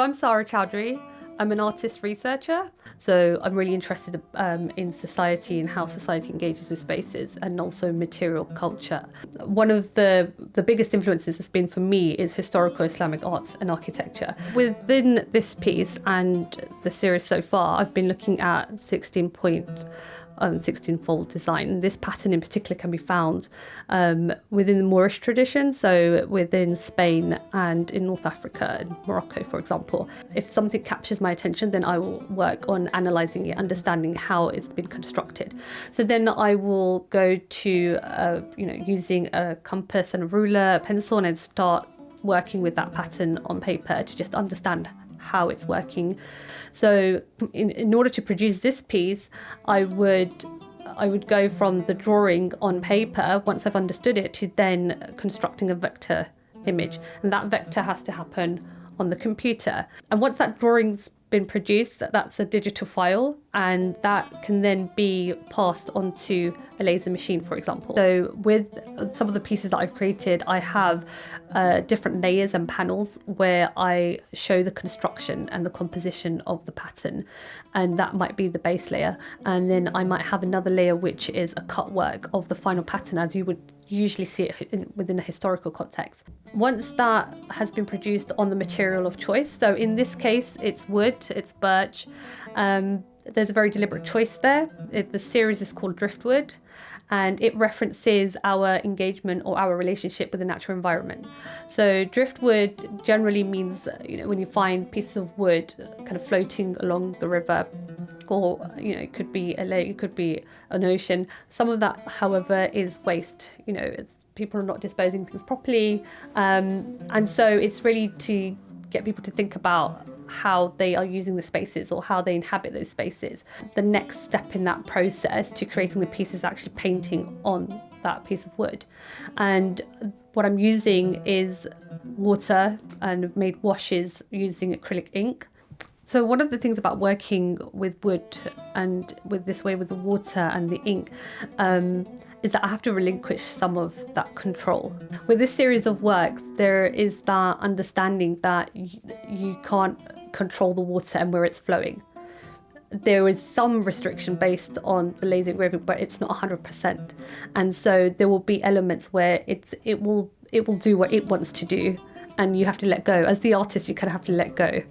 I'm Sara Choudhrey. I'm an artist researcher, so I'm really interested in society and how society engages with spaces and also material culture. One of the biggest influences has been for me is historical Islamic art and architecture. Within this piece and the series so far, I've been looking at 16-fold design. This pattern in particular can be found within the Moorish tradition, so within Spain and in North Africa and Morocco, for example. If something captures my attention, then I will work on analysing it, understanding how it's been constructed. So then I will go to, using a compass and a ruler, a pencil, and then start working with that pattern on paper to just understand how it's working. So in order to produce this piece, I would go from the drawing on paper, once I've understood it, to then constructing a vector image. And that vector has to happen on the computer. And once that drawing's been produced, that's a digital file, and that can then be passed onto a laser machine, for example. So with some of the pieces that I've created, I have different layers and panels where I show the construction and the composition of the pattern, and that might be the base layer. And then I might have another layer which is a cut work of the final pattern as you would usually see it within a historical context. Once that has been produced on the material of choice, so in this case it's wood, it's birch, there's a very deliberate choice there. The series is called Driftwood, and it references our engagement or our relationship with the natural environment. So driftwood generally means, when you find pieces of wood kind of floating along the river, or it could be a lake, it could be an ocean. Some of that, however, is waste. People are not disposing things properly, and so it's really to get people to think about how they are using the spaces or how they inhabit those spaces. The next step in that process to creating the piece is actually painting on that piece of wood. And what I'm using is water, and I've made washes using acrylic ink. So one of the things about working with wood and with this way with the water and the ink is that I have to relinquish some of that control. With this series of works, there is that understanding that you can't control the water and where it's flowing. There is some restriction based on the laser engraving, but it's not 100%. And so there will be elements where it will do what it wants to do, and you have to let go. As the artist, you kind of have to let go.